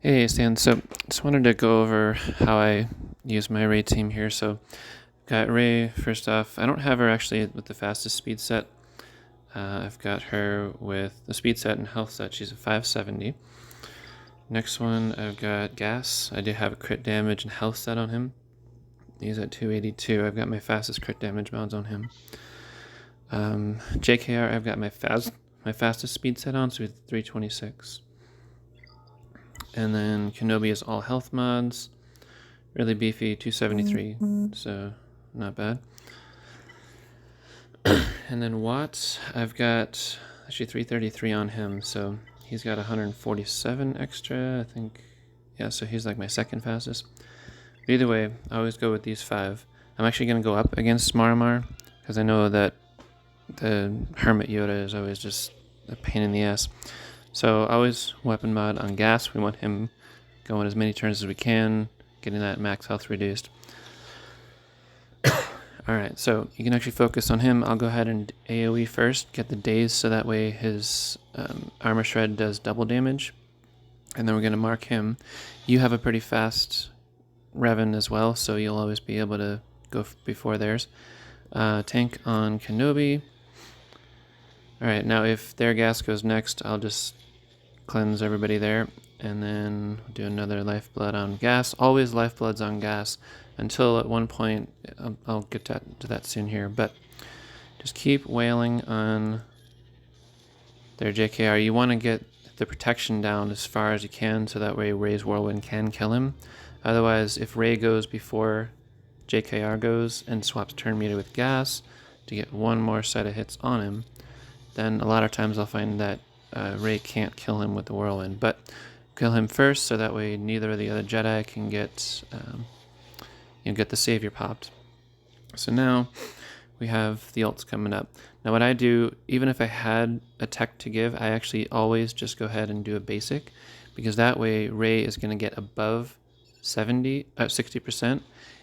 Hey Stan, so just wanted to go over how I use my Rey team here. So got Rey first off. I don't have her actually with the fastest speed set. I've got her with the speed set and health set. She's a 570. Next one, I've got Gas. I do have a crit damage and health set on him. He's at 282. I've got my fastest crit damage mods on him. JKR, I've got my fastest speed set on, so he's 326. And then Kenobi is all health mods. Really beefy, 273, so not bad. And then Wat, I've got actually 333 on him, so he's got 147 extra, I think. Yeah, so he's like my second fastest. But either way, I always go with these five. I'm actually going to go up against Smaramar, because I know that the Hermit Yoda is always just a pain in the ass. So always weapon mod on Gas. We want him going as many turns as we can, getting that max health reduced. Alright, so you can actually focus on him. I'll go ahead and AoE first, get the daze so that way his armor shred does double damage. And then we're going to mark him. You have a pretty fast Revan as well, so you'll always be able to go before theirs. Tank on Kenobi. Alright, now if their gas goes next, I'll just cleanse everybody there. And then do another lifeblood on Gas. Always lifebloods on Gas until at one point, I'll get to that soon here, but just keep wailing on their JKR. You want to get the protection down as far as you can so that way Rey's Whirlwind can kill him. Otherwise, if Rey goes before JKR goes and swaps turn meter with Gas to get one more set of hits on him, then a lot of times I'll find that Rey can't kill him with the Whirlwind, but kill him first so that way neither of the other Jedi can get get the Savior popped. So now we have the ults coming up. Now what I do, even if I had a tech to give, I actually always just go ahead and do a basic, because that way Rey is going to get above 60%,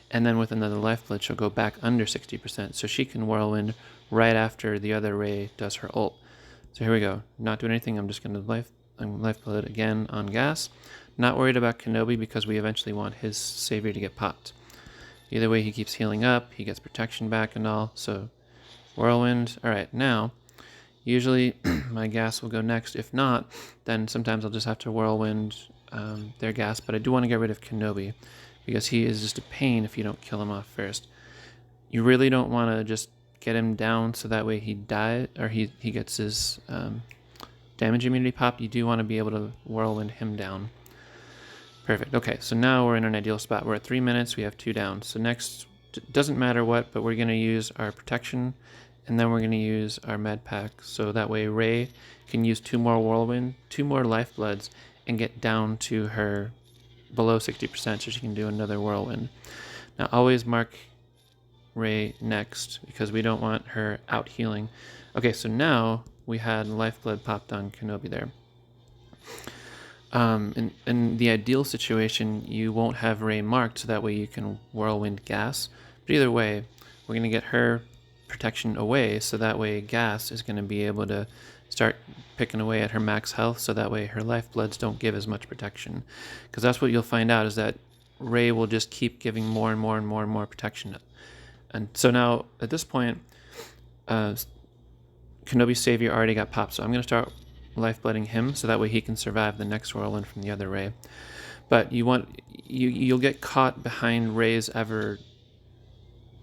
and then with another lifeblood she'll go back under 60%, so she can Whirlwind right after the other Rey does her ult. So here we go. Not doing anything. I'm just going to lifeblood again on Gas. Not worried about Kenobi because we eventually want his Savior to get popped. Either way, he keeps healing up, he gets protection back and all, so Whirlwind. Alright, now, usually my Gas will go next. If not, then sometimes I'll just have to Whirlwind their Gas, but I do want to get rid of Kenobi, because he is just a pain if you don't kill him off first. You really don't want to just get him down so that way he dies, or he gets his damage immunity popped. You do want to be able to Whirlwind him down. Perfect. Okay, so now we're in an ideal spot. We're at 3 minutes. We have 2 down. So next, doesn't matter what, but we're going to use our protection, and then we're going to use our med pack. So that way Rey can use 2 more Whirlwind, 2 more lifebloods, and get down to her below 60% so she can do another Whirlwind. Now always mark Rey next because we don't want her out healing. Okay, so now we had lifeblood popped on Kenobi there. In the ideal situation, you won't have Rey marked, so that way you can Whirlwind Gas. But either way, we're going to get her protection away, so that way Gas is going to be able to start picking away at her max health, so that way her lifebloods don't give as much protection. Because that's what you'll find out, is that Rey will just keep giving more and more and more and more protection. And so now, at this point, Kenobi's Savior already got popped, so I'm going to start lifeblooding him so that way he can survive the next Whirlwind from the other Rey. But you'll get caught behind Rey's ever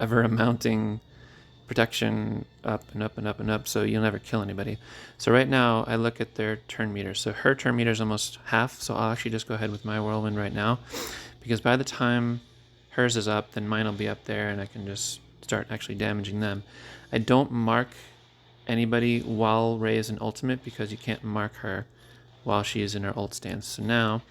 amounting protection up and up and up and up, so you'll never kill anybody. So right now I look at their turn meter. So her turn meter is almost half, so I'll actually just go ahead with my Whirlwind right now, because by the time hers is up, then mine will be up there and I can just start actually damaging them. I don't mark anybody while Rey is in ultimate, because you can't mark her while she is in her ult stance. So now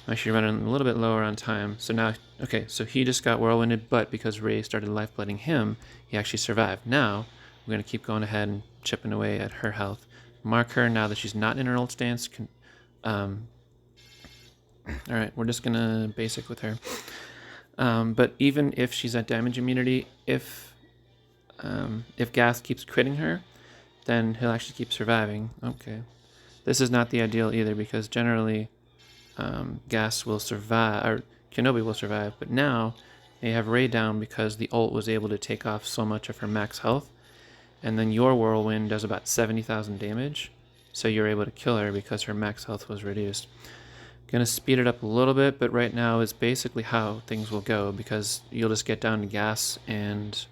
I'm actually running a little bit lower on time. So now, okay, so he just got Whirlwinded, but because Rey started lifeblooding him, he actually survived. Now we're going to keep going ahead and chipping away at her health. Mark her now that she's not in her ult stance. Alright, we're just going to basic with her. But even if she's at damage immunity, if Gas keeps critting her, then he'll actually keep surviving. Okay. This is not the ideal either, because generally Gas will survive, or Kenobi will survive, but now they have Rey down because the ult was able to take off so much of her max health, and then your whirlwind does about 70,000 damage, so you're able to kill her because her max health was reduced. Gonna speed it up a little bit, but right now is basically how things will go because you'll just get down to Gas and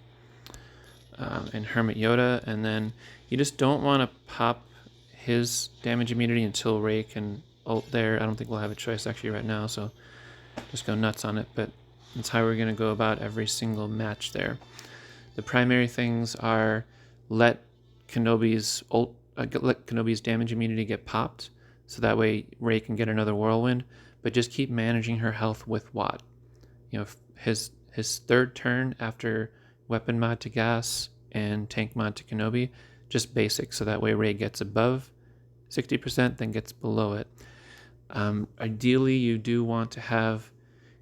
Hermit Yoda, and then you just don't want to pop his damage immunity until Rey can ult there. I don't think we'll have a choice actually right now, so just go nuts on it, but that's how we're going to go about every single match there. The primary things are let Kenobi's damage immunity get popped, so that way Rey can get another whirlwind, but just keep managing her health with Wat. You know, his third turn after weapon mod to Gas and tank mod to Kenobi, just basic, so that way Rey gets above 60%, then gets below it. Ideally, you do want to have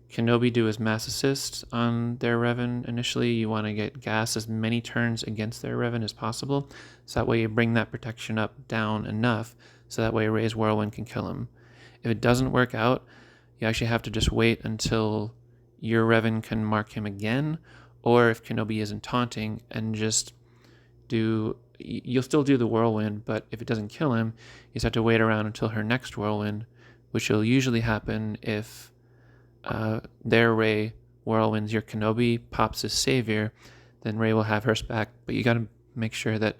Kenobi do his mass assist on their Revan initially. You want to get Gas as many turns against their Revan as possible, so that way you bring that protection up down enough, so that way Rey's whirlwind can kill him. If it doesn't work out, you actually have to just wait until your Revan can mark him again, or if Kenobi isn't taunting, and just you'll still do the whirlwind, but if it doesn't kill him, you just have to wait around until her next whirlwind, which will usually happen if their Rey whirlwinds your Kenobi, pops his savior, then Rey will have hers back, but you gotta make sure that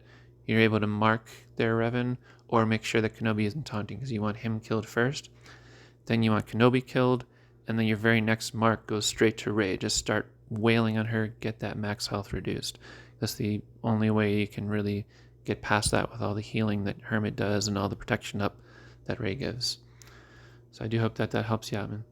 you're able to mark their Revan, or make sure that Kenobi isn't taunting, because you want him killed first, then you want Kenobi killed, and then your very next mark goes straight to Rey. Just start wailing on her, get that max health reduced. That's the only way you can really get past that with all the healing that Hermit does and all the protection up that Rey gives. So I do hope that helps you out, man.